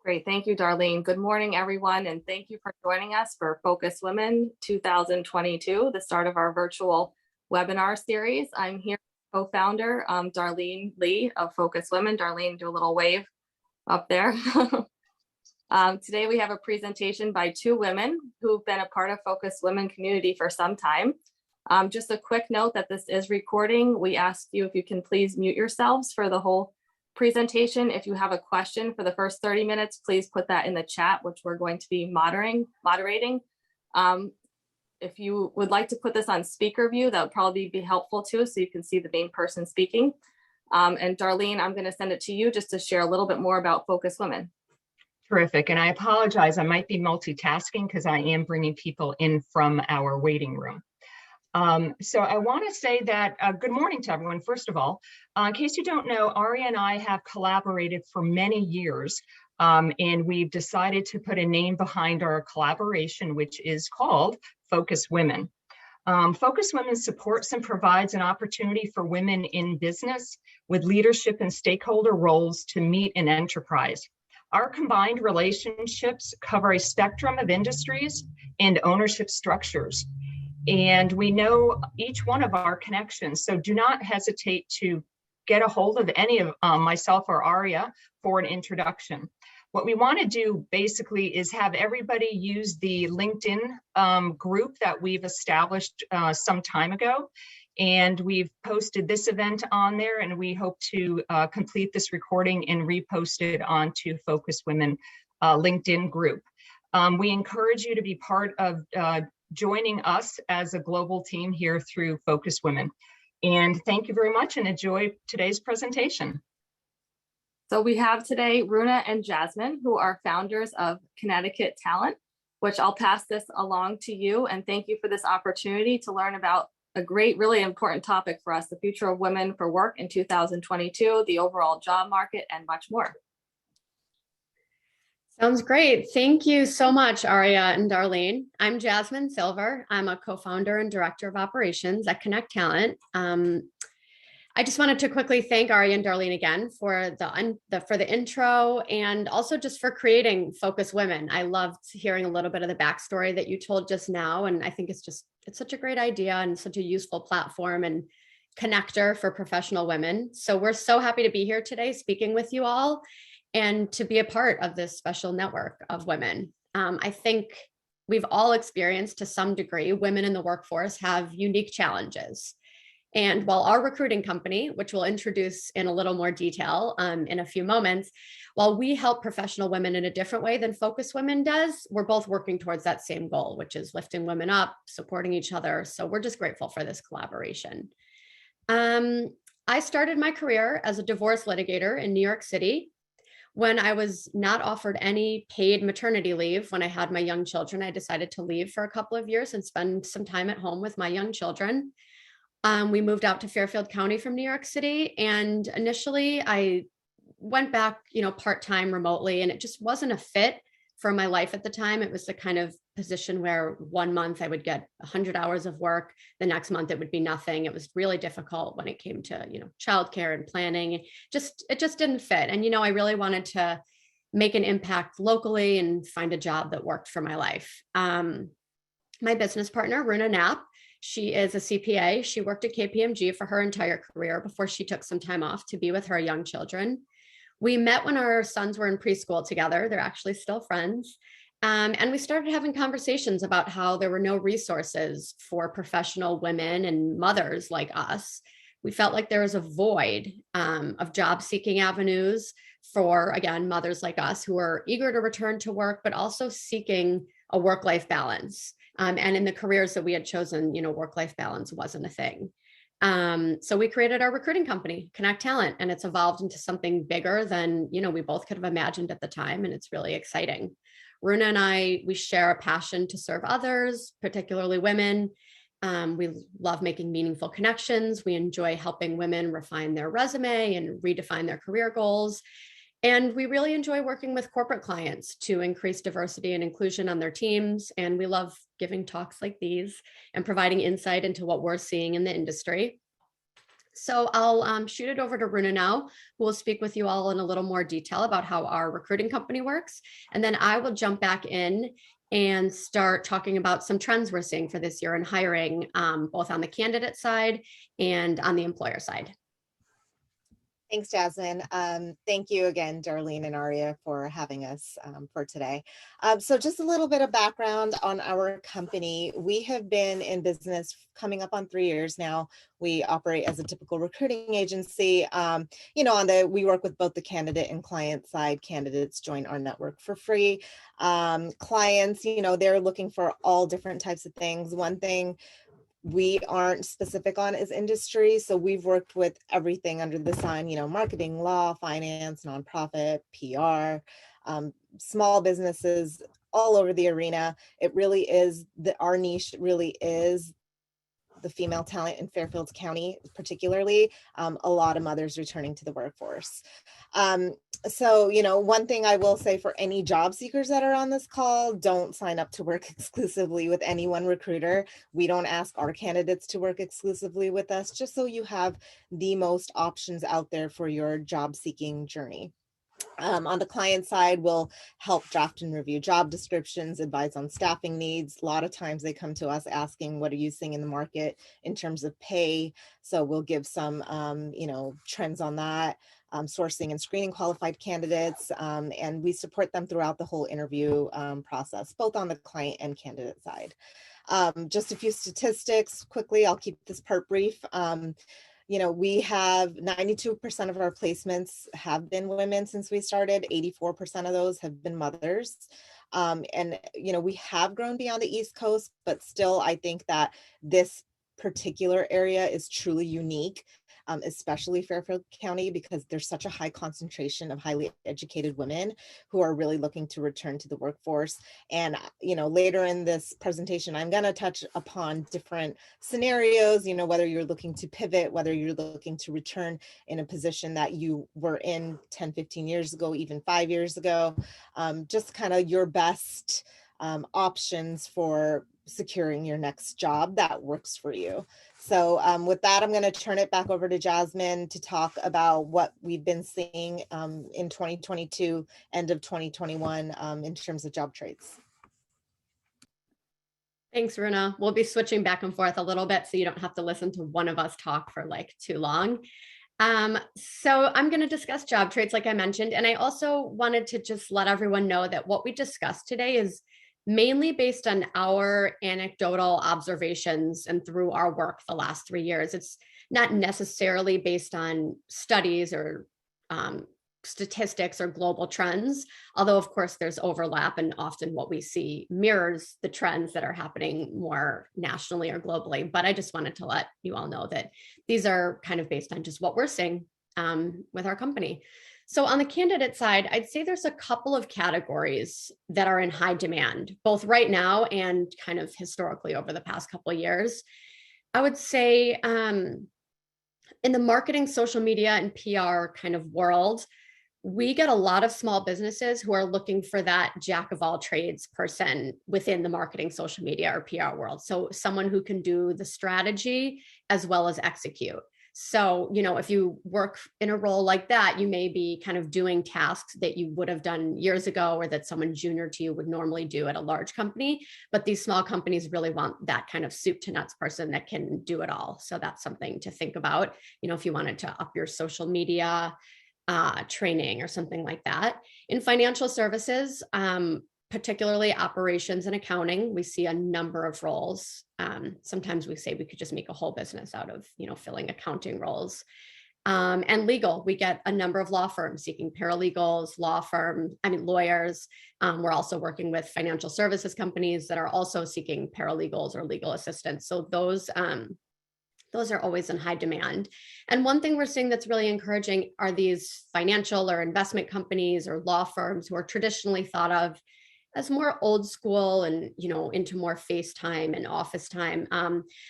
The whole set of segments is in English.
Great. Thank you, Darlene. Good morning, everyone, and thank you for joining us for Focus Women 2022, the start of our virtual webinar series. I'm here with co-founder Darlene Lee of Focus Women. Darlene, do a little wave up there. Today we have a presentation by two women who've been a part of Focus Women community for some time. Just a quick note that this is recording. We ask you if you can please mute yourselves for the whole presentation. If you have a question for the first 30 minutes, please put that in the chat, which we're going to be moderating. If you would like to put this on speaker view, that would probably be helpful too, so you can see the main person speaking. And Darlene, I'm going to send it to you just to share a little bit more about Focus Women. Terrific. And I apologize, I might be multitasking because I am bringing people in from our waiting room. So I want to say that good morning to everyone, first of all. In case you don't know, Aria and I have collaborated for many years, and we've decided to put a name behind our collaboration, which is called Focus Women. Focus Women supports and provides an opportunity for women in business with leadership and stakeholder roles to meet in enterprise. Our combined relationships cover a spectrum of industries and ownership structures. And we know each one of our connections, so do not hesitate to get a hold of any of myself or Aria for an introduction. What we want to do basically is have everybody use the LinkedIn group that we've established some time ago. And we've posted this event on there, and we hope to complete this recording and repost it onto Focus Women LinkedIn group. We encourage you to be part of joining us as a global team here through Focus Women. And thank you very much and enjoy today's presentation. So we have today Runa and Jasmine, who are founders of Connectalent, which I'll pass this along to you. And thank you for this opportunity to learn about a great, really important topic for us, the future of women for work in 2022, the overall job market, and much more. Sounds great. Thank you so much, Aria and Darlene. I'm Jasmine Silver. I'm a co-founder and director of operations at Connectalent. I just wanted to quickly thank Aria and Darlene again for the intro and also just for creating Focus Women. I loved hearing a little bit of the backstory that you told just now, and I think it's such a great idea and such a useful platform and connector for professional women. So we're so happy to be here today speaking with you all and to be a part of this special network of women. I think we've all experienced to some degree, women in the workforce have unique challenges. And while our recruiting company, which we'll introduce in a little more detail in a few moments, while we help professional women in a different way than Focus Women does, we're both working towards that same goal, which is lifting women up, supporting each other. So we're just grateful for this collaboration. I started my career as a divorce litigator in New York City. When I was not offered any paid maternity leave when I had my young children, I decided to leave for a couple of years and spend some time at home with my young children. We moved out to Fairfield County from New York City, and initially I went back, part-time remotely, and it just wasn't a fit for my life at the time. It was the kind of position where 1 month I would get 100 hours of work. The next month it would be nothing. It was really difficult when it came to, childcare and planning. It just didn't fit. And, I really wanted to make an impact locally and find a job that worked for my life. My business partner, Runa Knapp, she is a CPA. She worked at KPMG for her entire career before she took some time off to be with her young children. We met when our sons were in preschool together. They're actually still friends. And we started having conversations about how there were no resources for professional women and mothers like us. We felt like there was a void of job-seeking avenues for, again, mothers like us who are eager to return to work, but also seeking a work-life balance. And in the careers that we had chosen, work-life balance wasn't a thing. So we created our recruiting company, Connectalent, and it's evolved into something bigger than, we both could have imagined at the time. And it's really exciting. Runa and I, we share a passion to serve others, particularly women. We love making meaningful connections. We enjoy helping women refine their resume and redefine their career goals. And we really enjoy working with corporate clients to increase diversity and inclusion on their teams. And we love giving talks like these and providing insight into what we're seeing in the industry. So I'll shoot it over to Runa now, who will speak with you all in a little more detail about how our recruiting company works. And then I will jump back in and start talking about some trends we're seeing for this year in hiring, both on the candidate side and on the employer side. Thanks, Jasmine. Thank you again, Darlene and Aria, for having us for today. So just a little bit of background on our company. We have been in business coming up on 3 years now. We operate as a typical recruiting agency. We work with both the candidate and client side. Candidates join our network for free. Clients, they're looking for all different types of things. One thing we aren't specific on is industry. So we've worked with everything under the sun, marketing, law, finance, nonprofit, PR, small businesses, all over the arena. It really is our niche really is the female talent in Fairfield County, particularly, a lot of mothers returning to the workforce. So, one thing I will say for any job seekers that are on this call, don't sign up to work exclusively with any one recruiter. We don't ask our candidates to work exclusively with us, just so you have the most options out there for your job seeking journey. On the client side, we'll help draft and review job descriptions, advise on staffing needs. A lot of times they come to us asking, what are you seeing in the market in terms of pay? So we'll give some, trends on that, sourcing and screening qualified candidates, and we support them throughout the whole interview process, both on the client and candidate side. Just a few statistics quickly, I'll keep this part brief. We have 92% of our placements have been women since we started. 84% of those have been mothers. We have grown beyond the East Coast, but still, I think that this particular area is truly unique, especially Fairfield County, because there's such a high concentration of highly educated women who are really looking to return to the workforce. And, later in this presentation, I'm going to touch upon different scenarios, whether you're looking to pivot, whether you're looking to return in a position that you were in 10, 15 years ago, even 5 years ago, just kind of your best options for securing your next job that works for you. So with that, I'm going to turn it back over to Jasmine to talk about what we've been seeing in 2022, end of 2021 in terms of job trades. Thanks, Runa. We'll be switching back and forth a little bit so you don't have to listen to one of us talk for too long. So I'm going to discuss job trades, like I mentioned, and I also wanted to just let everyone know that what we discussed today is mainly based on our anecdotal observations and through our work the last 3 years. It's not necessarily based on studies or statistics or global trends, although of course there's overlap, and often what we see mirrors the trends that are happening more nationally or globally. But I just wanted to let you all know that these are kind of based on just what we're seeing with our company. So on the candidate side, I'd say there's a couple of categories that are in high demand, both right now and kind of historically over the past couple of years. I would say in the marketing, social media, and PR kind of world, we get a lot of small businesses who are looking for that jack of all trades person within the marketing, social media, or PR world. So someone who can do the strategy as well as execute. So, if you work in a role like that, you may be kind of doing tasks that you would have done years ago or that someone junior to you would normally do at a large company. But these small companies really want that kind of soup to nuts person that can do it all. So that's something to think about, if you wanted to up your social media training or something like that. In financial services, particularly operations and accounting, we see a number of roles. Sometimes we say we could just make a whole business out of, filling accounting roles. And legal, we get a number of law firms seeking paralegals, lawyers. We're also working with financial services companies that are also seeking paralegals or legal assistants. So those are always in high demand. And one thing we're seeing that's really encouraging are these financial or investment companies or law firms who are traditionally thought of as more old school and, into more face time and office time.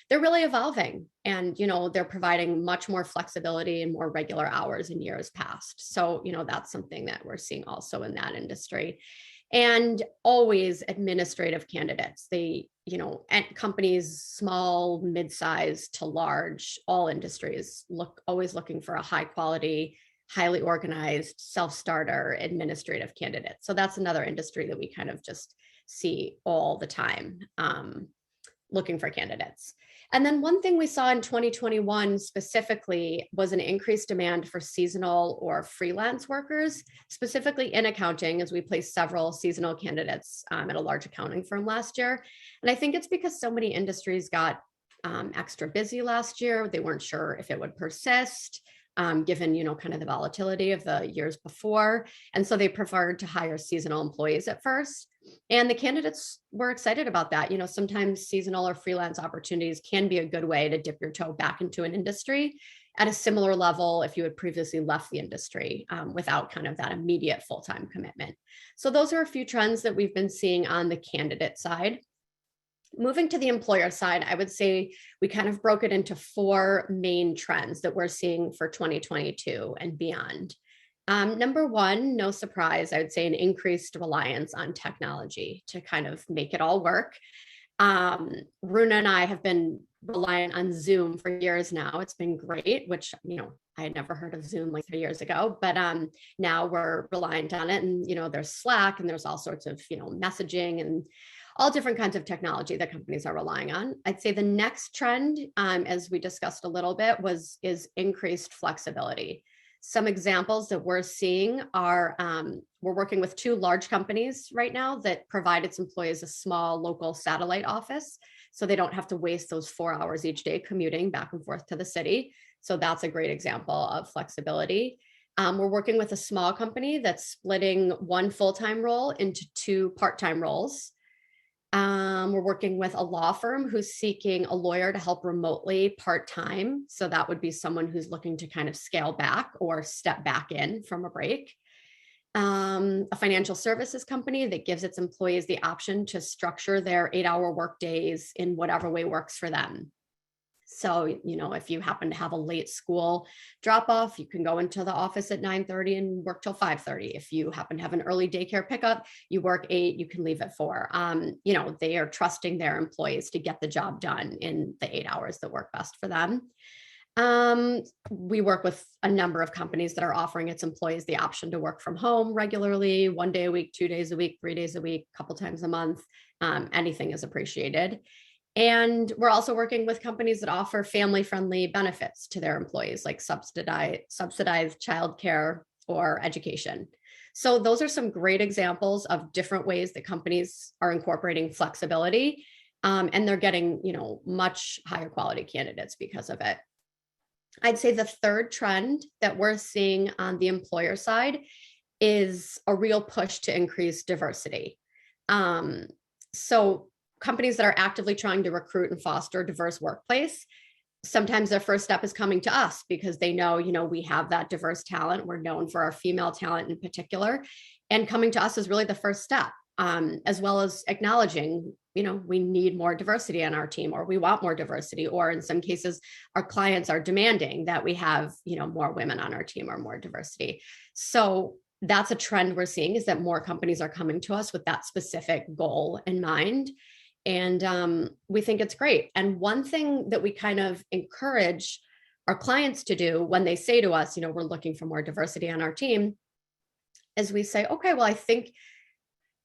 They're really evolving, and, they're providing much more flexibility and more regular hours in years past. So, that's something that we're seeing also in that industry. And always administrative candidates. They, and companies, small, mid-sized to large, all industries always looking for a high quality, highly organized, self-starter administrative candidate. So that's another industry that we kind of just see all the time, looking for candidates. And then one thing we saw in 2021 specifically was an increased demand for seasonal or freelance workers, specifically in accounting, as we placed several seasonal candidates at a large accounting firm last year. And I think it's because so many industries got extra busy last year. They weren't sure if it would persist, given, kind of the volatility of the years before. And so they preferred to hire seasonal employees at first. And the candidates were excited about that. Sometimes seasonal or freelance opportunities can be a good way to dip your toe back into an industry at a similar level if you had previously left the industry without kind of that immediate full-time commitment. So those are a few trends that we've been seeing on the candidate side. Moving to the employer side, I would say we kind of broke it into 4 main trends that we're seeing for 2022 and beyond. Number 1, no surprise, I would say an increased reliance on technology to kind of make it all work. Runa and I have been reliant on Zoom for years now. It's been great, which, I had never heard of Zoom like 3 years ago, but now we're reliant on it. And, there's Slack and there's all sorts of, messaging and all different kinds of technology that companies are relying on. I'd say the next trend, as we discussed a little bit, is increased flexibility. Some examples that we're seeing are, we're working with 2 large companies right now that provide its employees a small local satellite office, so they don't have to waste those 4 hours each day commuting back and forth to the city. So that's a great example of flexibility. We're working with a small company that's splitting 1 full-time role into 2 part-time roles. We're working with a law firm who's seeking a lawyer to help remotely part-time. So that would be someone who's looking to kind of scale back or step back in from a break. A financial services company that gives its employees the option to structure their 8-hour work days in whatever way works for them. So, if you happen to have a late school drop off, you can go into the office at 9:30 and work till 5:30. If you happen to have an early daycare pickup, you work 8, you can leave at 4. They are trusting their employees to get the job done in the 8 hours that work best for them. We work with a number of companies that are offering its employees the option to work from home regularly, 1 day a week, 2 days a week, 3 days a week, a couple times a month. Anything is appreciated. And we're also working with companies that offer family-friendly benefits to their employees, like subsidized childcare or education. So those are some great examples of different ways that companies are incorporating flexibility, and they're getting, much higher quality candidates because of it. I'd say the third trend that we're seeing on the employer side is a real push to increase diversity. So companies that are actively trying to recruit and foster a diverse workplace, sometimes their first step is coming to us because they know, we have that diverse talent. We're known for our female talent in particular. And coming to us is really the first step, as well as acknowledging, we need more diversity on our team, or we want more diversity, or in some cases, our clients are demanding that we have, more women on our team or more diversity. So that's a trend we're seeing, is that more companies are coming to us with that specific goal in mind. And we think it's great. And one thing that we kind of encourage our clients to do when they say to us, we're looking for more diversity on our team, is we say, okay, well, I think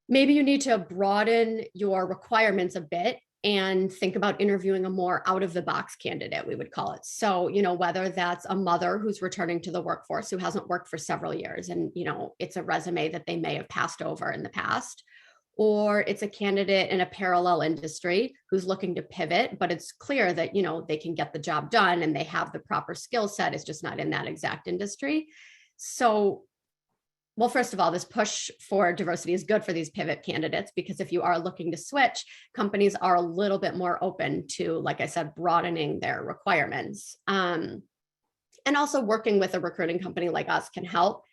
maybe you need to broaden your requirements a bit and think about interviewing a more out of the box candidate, we would call it. So, whether that's a mother who's returning to the workforce who hasn't worked for several years and, it's a resume that they may have passed over in the past, or it's a candidate in a parallel industry who's looking to pivot, but it's clear that, they can get the job done and they have the proper skill set. It's just not in that exact industry. So, well, first of all, this push for diversity is good for these pivot candidates, because if you are looking to switch, companies are a little bit more open to, like I said, broadening their requirements. And also working with a recruiting company like us can help,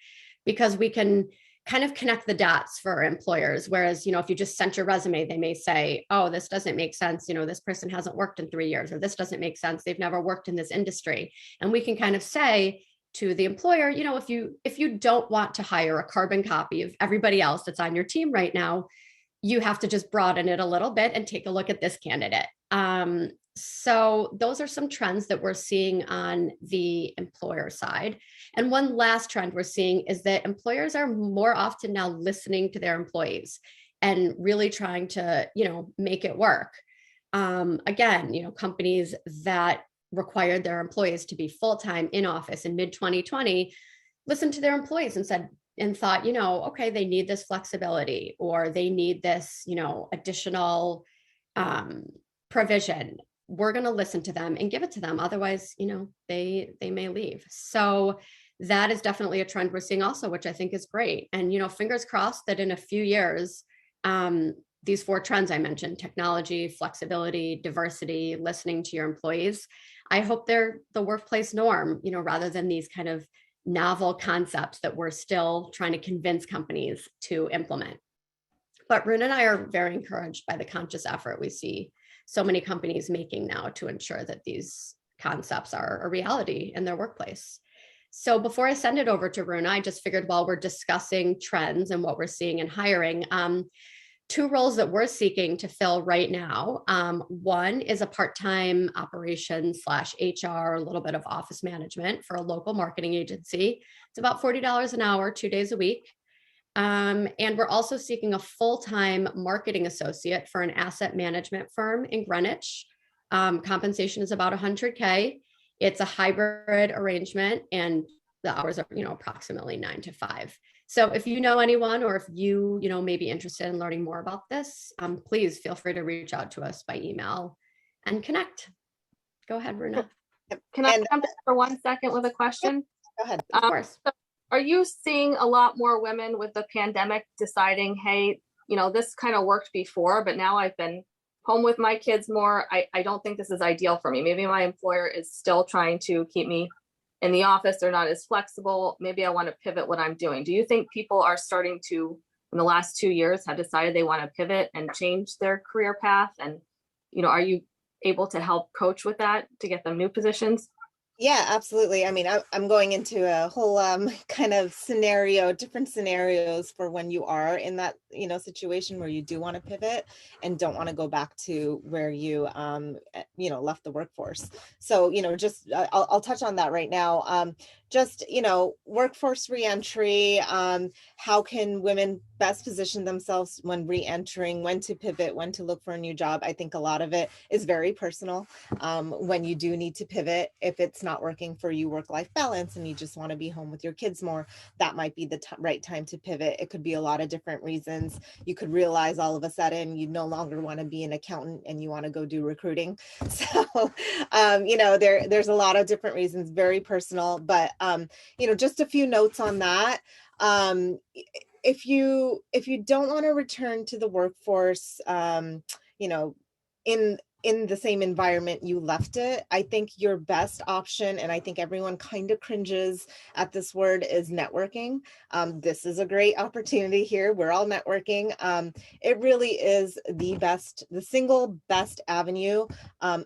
because we can kind of connect the dots for employers. Whereas, if you just sent your resume, they may say, oh, this doesn't make sense. This person hasn't worked in 3 years, or this doesn't make sense. They've never worked in this industry. And we can kind of say to the employer, if you don't want to hire a carbon copy of everybody else that's on your team right now, you have to just broaden it a little bit and take a look at this candidate. So those are some trends that we're seeing on the employer side. And one last trend we're seeing is that employers are more often now listening to their employees and really trying to, make it work. Again, companies that required their employees to be full-time in office in mid 2020 listened to their employees and thought, okay, they need this flexibility, or they need this, additional provision. We're going to listen to them and give it to them. Otherwise, they may leave. So that is definitely a trend we're seeing also, which I think is great. And, fingers crossed that in a few years, these 4 trends I mentioned, technology, flexibility, diversity, listening to your employees, I hope they're the workplace norm, rather than these kind of novel concepts that we're still trying to convince companies to implement. But Runa and I are very encouraged by the conscious effort we see so many companies making now to ensure that these concepts are a reality in their workplace. So before I send it over to Runa, I just figured while we're discussing trends and what we're seeing in hiring, 2 roles that we're seeking to fill right now. One is a part-time operations / HR, a little bit of office management for a local marketing agency. It's about $40 an hour, 2 days a week. And we're also seeking a full-time marketing associate for an asset management firm in Greenwich. Compensation is about $100K. It's a hybrid arrangement, and the hours are, approximately 9 to 5. So if you know anyone, or if you, may be interested in learning more about this, please feel free to reach out to us by email and connect. Go ahead, Runa. Can I jump in for 1 second with a question? Go ahead. Of course. So are you seeing a lot more women with the pandemic deciding, hey, this kind of worked before, but now I've been home with my kids more. I don't think this is ideal for me. Maybe my employer is still trying to keep me in the office. They're not as flexible. Maybe I want to pivot what I'm doing. Do you think people are starting to, in the last 2 years, have decided they want to pivot and change their career path? And, are you able to help coach with that to get them new positions? Yeah, absolutely. I mean, I'm going into a whole kind of different scenarios for when you are in that, situation where you do want to pivot and don't want to go back to where you, left the workforce. So, just I'll touch on that right now. Workforce reentry, how can women best position themselves when re-entering, when to pivot, when to look for a new job? I think a lot of it is very personal. When you do need to pivot, if it's not working for you, work-life balance, and you just want to be home with your kids more, that might be the right time to pivot. It could be a lot of different reasons. You could realize all of a sudden you no longer want to be an accountant and you want to go do recruiting. So, there's a lot of different reasons, very personal, but just a few notes on that. If you don't want to return to the workforce, in the same environment you left it, I think your best option, and I think everyone kind of cringes at this word, is networking. This is a great opportunity here. We're all networking. It really is the single best avenue,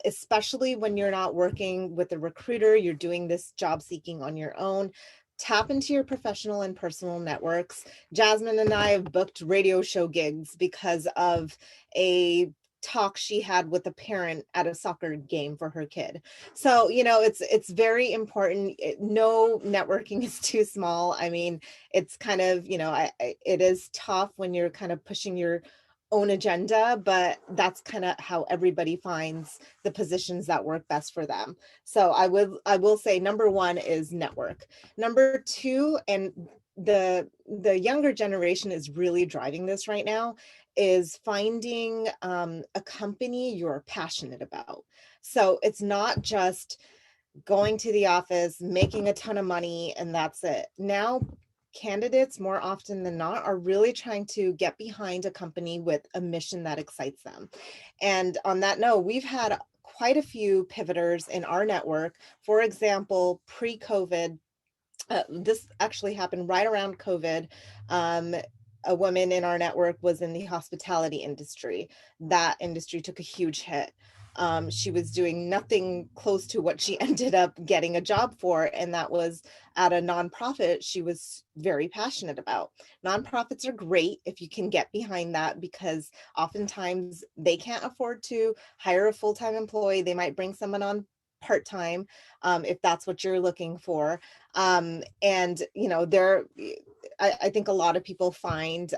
especially when you're not working with a recruiter, you're doing this job seeking on your own. Tap into your professional and personal networks. Jasmine and I have booked radio show gigs because of a talk she had with a parent at a soccer game for her kid. So, it's very important. No networking is too small. I mean, it's kind of, it is tough when you're kind of pushing your own agenda, but that's kind of how everybody finds the positions that work best for them. So I will say number 1 is network. Number 2, and the younger generation is really driving this right now, is finding a company you're passionate about. So it's not just going to the office, making a ton of money, and that's it. Now, candidates more often than not are really trying to get behind a company with a mission that excites them. And on that note, we've had quite a few pivoters in our network. For example, pre-COVID, this actually happened right around COVID. A woman in our network was in the hospitality industry. That industry took a huge hit. She was doing nothing close to what she ended up getting a job for, and that was at a nonprofit she was very passionate about. Nonprofits are great if you can get behind that, because oftentimes they can't afford to hire a full-time employee. They might bring someone on part-time if that's what you're looking for. And I think a lot of people find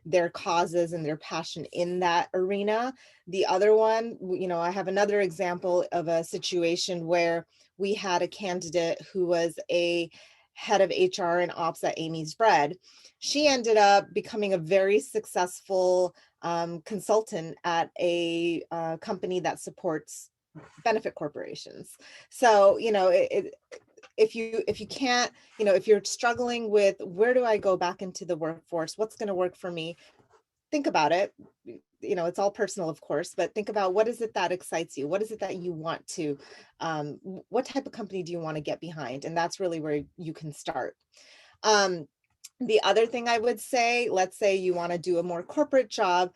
their causes and their passion in that arena. The other one, I have another example of a situation where we had a candidate who was a head of HR and ops at Amy's Bread. She ended up becoming a very successful consultant at a company that supports benefit corporations. So, if you can't, if you're struggling with where do I go back into the workforce, what's going to work for me, think about it. It's all personal, of course, but think about what is it that excites you? What is it that you want to, what type of company do you want to get behind? And that's really where you can start. The other thing I would say, let's say you want to do a more corporate job.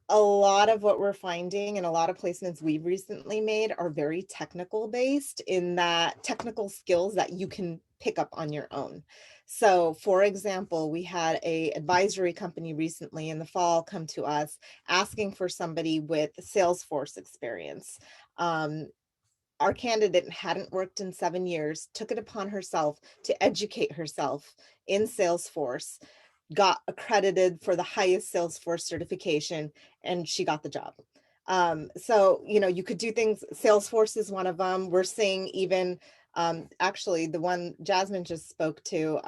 A lot of what we're finding and a lot of placements we've recently made are very technical based, in that technical skills that you can pick up on your own. So for example, we had a advisory company recently in the fall come to us asking for somebody with Salesforce experience. Our candidate hadn't worked in 7 years, took it upon herself to educate herself in Salesforce, got accredited for the highest Salesforce certification, and she got the job. So, you could do things. Salesforce is one of them. We're seeing even actually the one Jasmine just spoke to,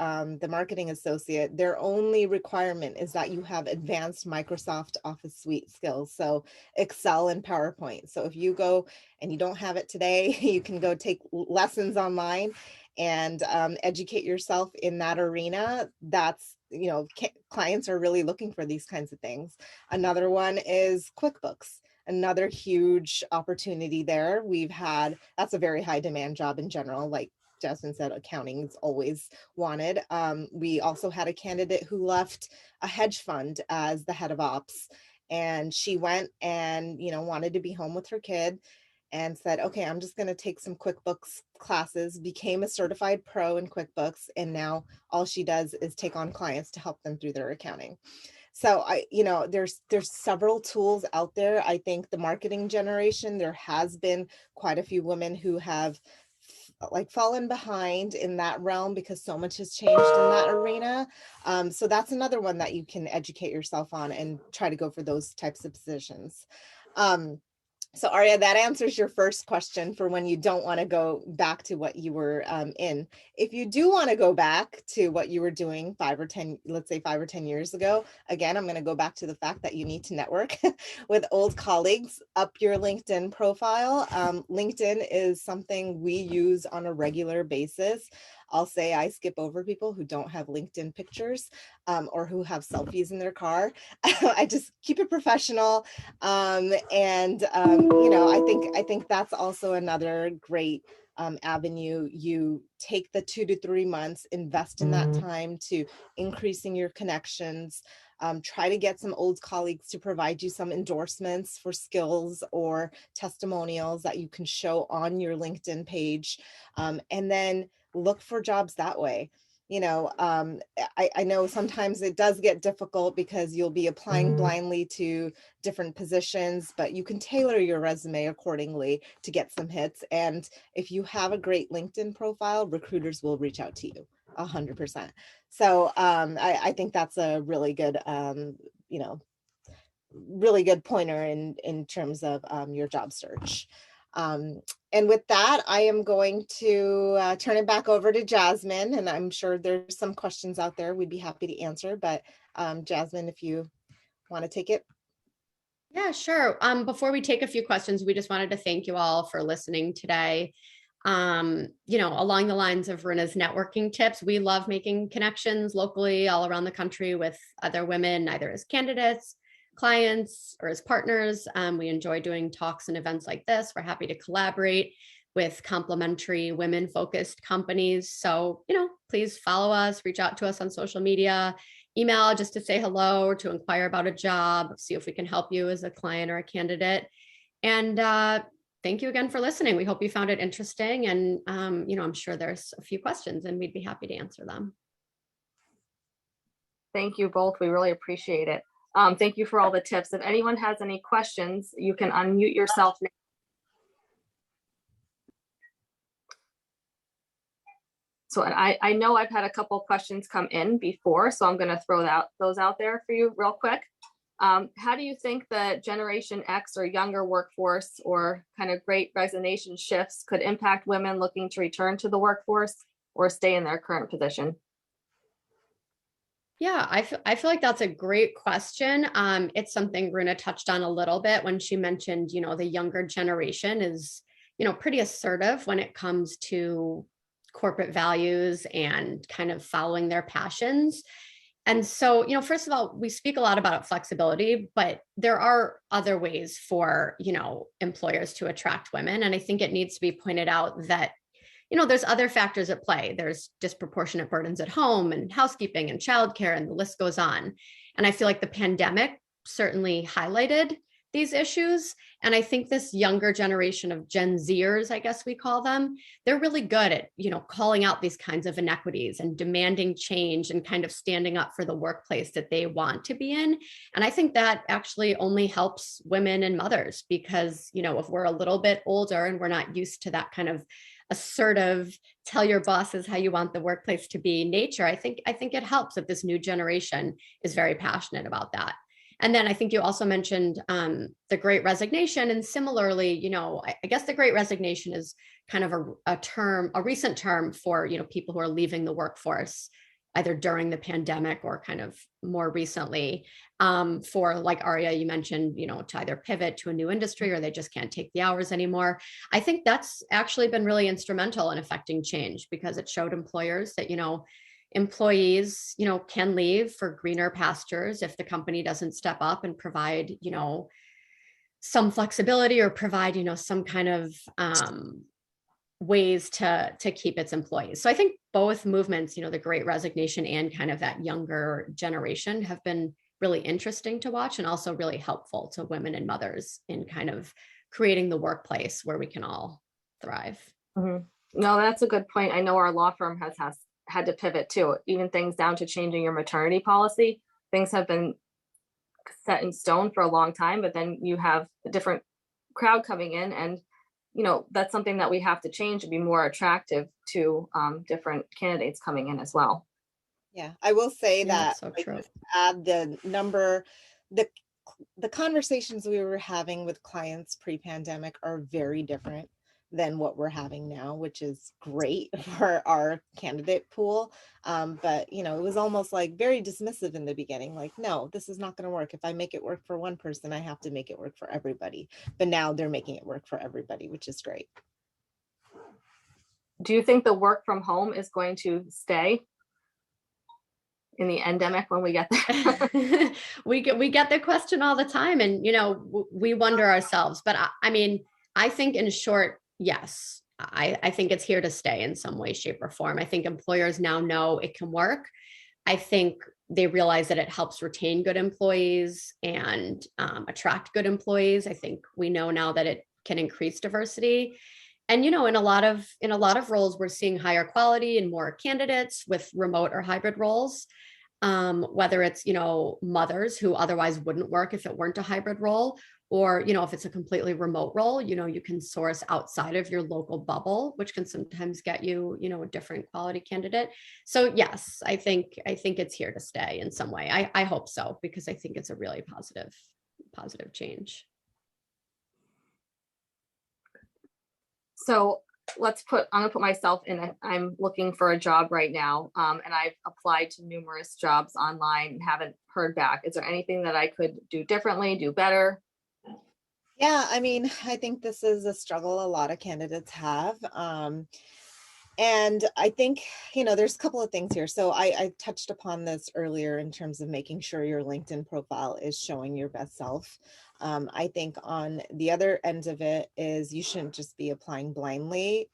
the marketing associate, their only requirement is that you have advanced Microsoft Office Suite skills. So Excel and PowerPoint. So if you go and you don't have it today, you can go take lessons online and educate yourself in that arena. That's, clients are really looking for these kinds of things. Another one is QuickBooks. Another huge opportunity there. That's a very high demand job in general. Like Jasmine said, accounting is always wanted. We also had a candidate who left a hedge fund as the head of ops, and she went and, wanted to be home with her kid, and said, okay, I'm just going to take some QuickBooks classes, became a certified pro in QuickBooks. And now all she does is take on clients to help them through their accounting. So there's several tools out there. I think the marketing generation, there has been quite a few women who have fallen behind in that realm because so much has changed in that arena. So that's another one that you can educate yourself on and try to go for those types of positions. So Aria, that answers your first question for when you don't want to go back to what you were in. If you do want to go back to what you were doing 5 or 10 years ago, again, I'm going to go back to the fact that you need to network with old colleagues, up your LinkedIn profile. LinkedIn is something we use on a regular basis. I'll say I skip over people who don't have LinkedIn pictures or who have selfies in their car. I just keep it professional. I think that's also another great avenue. You take the 2 to 3 months, invest in that time to increasing your connections. Try to get some old colleagues to provide you some endorsements for skills or testimonials that you can show on your LinkedIn page. And then look for jobs that way. I know sometimes it does get difficult because you'll be applying blindly to different positions, but you can tailor your resume accordingly to get some hits. And if you have a great LinkedIn profile, recruiters will reach out to you 100%. So I think that's a really good, really good pointer in terms of your job search. And with that, I am going to turn it back over to Jasmine, and I'm sure there's some questions out there we'd be happy to answer, but Jasmine, if you want to take it. Yeah, sure. Before we take a few questions, we just wanted to thank you all for listening today. Along the lines of Runa's networking tips, we love making connections locally all around the country with other women, either as candidates, clients, or as partners. We enjoy doing talks and events like this. We're happy to collaborate with complementary women-focused companies. So, please follow us, reach out to us on social media, email just to say hello or to inquire about a job, see if we can help you as a client or a candidate. And thank you again for listening. We hope you found it interesting. And, I'm sure there's a few questions and we'd be happy to answer them. Thank you both. We really appreciate it. Thank you for all the tips. If anyone has any questions, you can unmute yourself now. So I know I've had a couple of questions come in before, so I'm going to throw those out there for you real quick. How do you think the Generation X or younger workforce or kind of great resignation shifts could impact women looking to return to the workforce or stay in their current position? Yeah, I feel like that's a great question. It's something Runa touched on a little bit when she mentioned, the younger generation is, pretty assertive when it comes to corporate values and kind of following their passions. And so, first of all, we speak a lot about flexibility, but there are other ways for, employers to attract women. And I think it needs to be pointed out that there's other factors at play. There's disproportionate burdens at home and housekeeping and childcare, and the list goes on. And I feel like the pandemic certainly highlighted these issues. And I think this younger generation of Gen Zers, I guess we call them, they're really good at, calling out these kinds of inequities and demanding change and kind of standing up for the workplace that they want to be in. And I think that actually only helps women and mothers because, if we're a little bit older and we're not used to that kind of assertive, tell your bosses how you want the workplace to be nature, I think it helps that this new generation is very passionate about that. And then I think you also mentioned the Great Resignation. And similarly, I guess the Great Resignation is kind of a recent term for, people who are leaving the workforce, either during the pandemic or kind of more recently, for, like Aria, you mentioned, to either pivot to a new industry or they just can't take the hours anymore. I think that's actually been really instrumental in affecting change because it showed employers that, employees, can leave for greener pastures if the company doesn't step up and provide, some flexibility or provide, some kind of ways to keep its employees. So I think both movements, the Great Resignation and kind of that younger generation have been really interesting to watch and also really helpful to women and mothers in kind of creating the workplace where we can all thrive. Mm-hmm. No, that's a good point. I know our law firm has had to pivot too, even things down to changing your maternity policy. Things have been set in stone for a long time, but then you have a different crowd coming in and that's something that we have to change to be more attractive to different candidates coming in as well. Yeah, I will say that so true. Add the number, the conversations we were having with clients pre-pandemic are very different than what we're having now, which is great for our candidate pool. But, it was almost like very dismissive in the beginning, like, no, this is not going to work. If I make it work for one person, I have to make it work for everybody. But now they're making it work for everybody, which is great. Do you think the work from home is going to stay in the endemic when we get there? we get the question all the time and, we wonder ourselves, but I think in short, yes, I think it's here to stay in some way, shape, or form. I think employers now know it can work. I think they realize that it helps retain good employees and attract good employees. I think we know now that it can increase diversity. And, in a lot of roles, we're seeing higher quality and more candidates with remote or hybrid roles. Whether it's, mothers who otherwise wouldn't work if it weren't a hybrid role, or, if it's a completely remote role, you can source outside of your local bubble, which can sometimes get you, a different quality candidate. So yes, I think it's here to stay in some way. I hope so, because I think it's a really positive change. So I'm gonna put myself in I'm looking for a job right now. And I've applied to numerous jobs online and haven't heard back. Is there anything that I could do differently, do better? Yeah, I think this is a struggle a lot of candidates have. And I think, there's a couple of things here. So I touched upon this earlier in terms of making sure your LinkedIn profile is showing your best self. I think on the other end of it is you shouldn't just be applying blindly,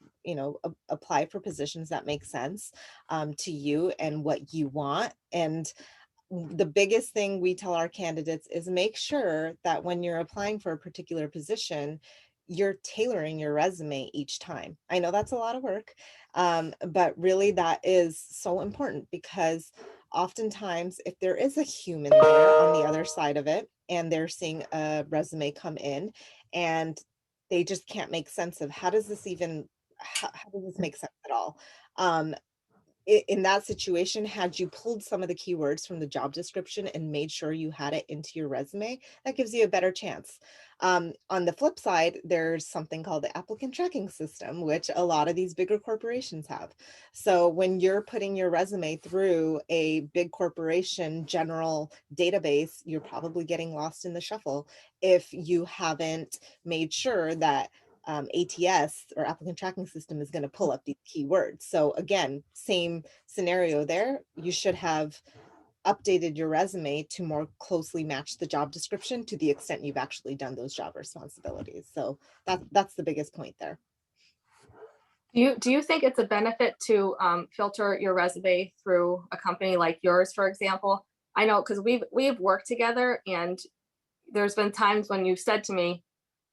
apply for positions that make sense to you and what you want. And the biggest thing we tell our candidates is make sure that when you're applying for a particular position, you're tailoring your resume each time. I know that's a lot of work, but really that is so important, because oftentimes if there is a human there on the other side of it and they're seeing a resume come in and they just can't make sense of how does this even, how does this make sense at all? In that situation, had you pulled some of the keywords from the job description and made sure you had it into your resume, that gives you a better chance. On the flip side, there's something called the applicant tracking system, which a lot of these bigger corporations have. So when you're putting your resume through a big corporation general database, you're probably getting lost in the shuffle if you haven't made sure that ATS, or applicant tracking system, is going to pull up these keywords. So again, same scenario there. You should have updated your resume to more closely match the job description to the extent you've actually done those job responsibilities. So that's the biggest point there. Do you think it's a benefit to filter your resume through a company like yours, for example? I know, because we've worked together, and there's been times when you've said to me,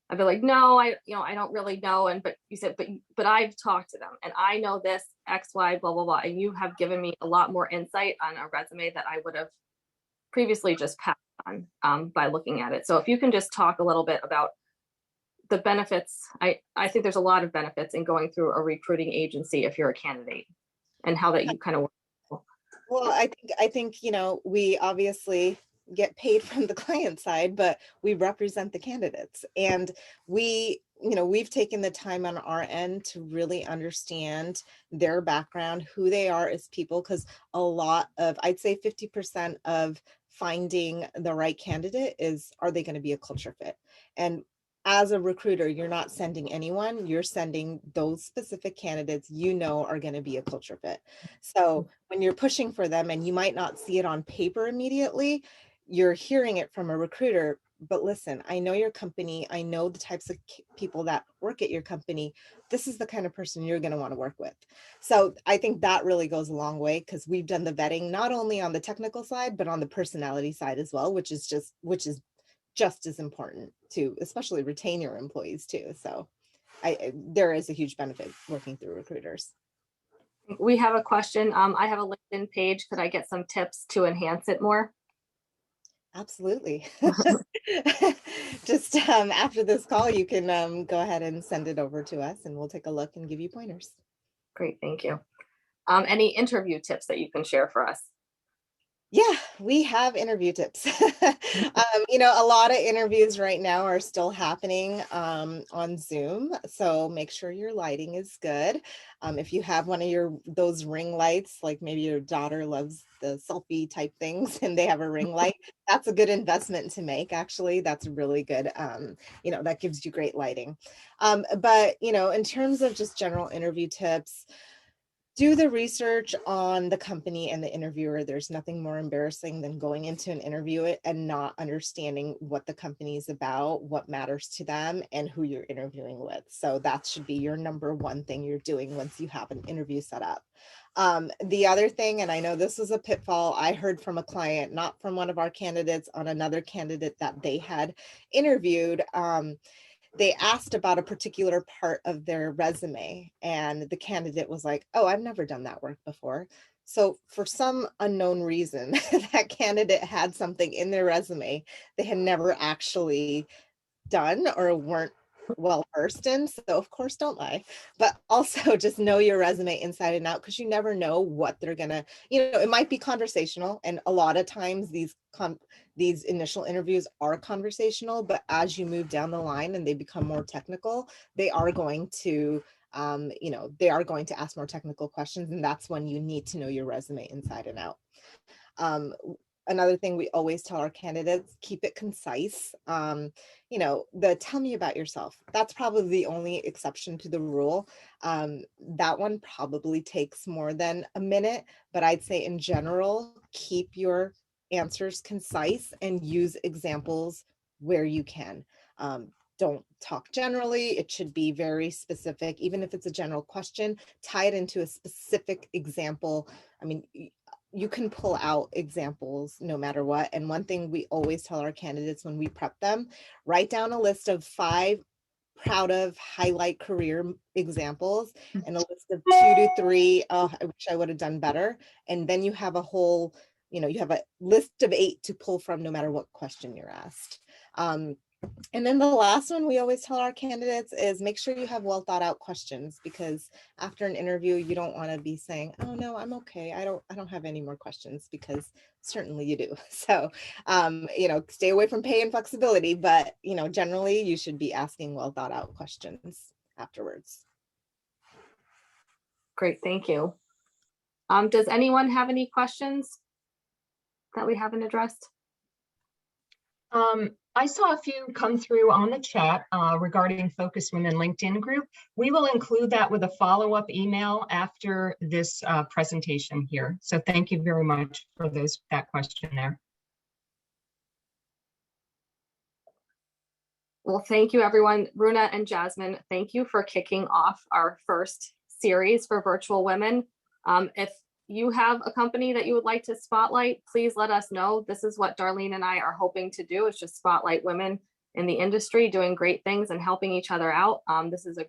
I'd be like, no, I don't really know. And, but you said, but I've talked to them and I know this X, Y, blah, blah, blah. And you have given me a lot more insight on a resume that I would have previously just passed on by looking at it. So if you can just talk a little bit about the benefits, I think there's a lot of benefits in going through a recruiting agency if you're a candidate, and how that you kind of work. Well, I think, we obviously get paid from the client side, but we represent the candidates, and we've taken the time on our end to really understand their background, who they are as people, because a lot of, I'd say 50% of finding the right candidate is, are they going to be a culture fit? And as a recruiter, you're not sending anyone, you're sending those specific candidates are going to be a culture fit. So when you're pushing for them and you might not see it on paper immediately, you're hearing it from a recruiter. But listen, I know your company, I know the types of people that work at your company. This is the kind of person you're going to want to work with. So I think that really goes a long way, because we've done the vetting not only on the technical side, but on the personality side as well, which is just as important to especially retain your employees too. So there is a huge benefit working through recruiters. We have a question. I have a LinkedIn page. Could I get some tips to enhance it more? Absolutely. Just after this call, you can go ahead and send it over to us and we'll take a look and give you pointers. Great, thank you. Any interview tips that you can share for us? Yeah, we have interview tips. A lot of interviews right now are still happening on Zoom. So make sure your lighting is good. If you have one of those ring lights, like maybe your daughter loves the selfie type things and they have a ring light, that's a good investment to make. Actually, that's really good. That gives you great lighting. But in terms of just general interview tips, do the research on the company and the interviewer. There's nothing more embarrassing than going into an interview and not understanding what the company is about, what matters to them, and who you're interviewing with. So that should be your number one thing you're doing once you have an interview set up. The other thing, and I know this was a pitfall I heard from a client, not from one of our candidates, on another candidate that they had interviewed. They asked about a particular part of their resume and the candidate was like, oh, I've never done that work before. So for some unknown reason, that candidate had something in their resume they had never actually done or weren't well versed in. So of course, don't lie, but also just know your resume inside and out, because you never know what they're gonna, it might be conversational. And a lot of times these initial interviews are conversational, but as you move down the line and they become more technical, they are going to ask more technical questions. And that's when you need to know your resume inside and out. Another thing we always tell our candidates, keep it concise. The tell me about yourself, that's probably the only exception to the rule. That one probably takes more than a minute, but I'd say in general, keep your answers concise and use examples where you can. Don't talk generally. It should be very specific. Even if it's a general question, tie it into a specific example. I mean, you can pull out examples no matter what. And one thing we always tell our candidates when we prep them, write down a list of 5 proud of highlight career examples and a list of 2 to 3, oh, I wish I would have done better. And then you have a whole, you have a list of 8 to pull from no matter what question you're asked. And then the last one we always tell our candidates is make sure you have well thought out questions, because after an interview, you don't want to be saying, oh no, I'm okay. I don't have any more questions, because certainly you do. So, stay away from pay and flexibility, but, generally you should be asking well thought out questions afterwards. Great, thank you. Does anyone have any questions that we haven't addressed? I saw a few come through on the chat regarding FocusWomen LinkedIn group. We will include that with a follow-up email after this presentation here. So thank you very much for that question there. Well, thank you, everyone. Runa and Jasmine, thank you for kicking off our first series for Virtual Women. If you have a company that you would like to spotlight, please let us know. This is what Darlene and I are hoping to do, is just spotlight women in the industry doing great things and helping each other out. This is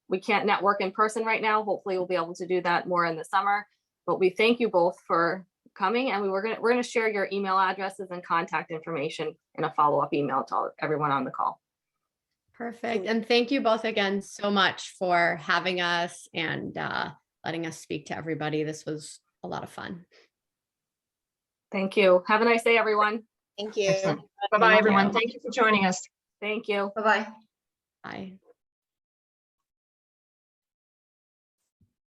we can't network in person right now. Hopefully we'll be able to do that more in the summer, but we thank you both for coming, and we're gonna share your email addresses and contact information in a follow-up email to everyone on the call. Perfect. And thank you both again so much for having us and letting us speak to everybody. This was a lot of fun. Thank you. Have a nice day, everyone. Thank you. Excellent. Bye-bye, everyone. Thank you for joining us. Thank you. Bye-bye. Bye.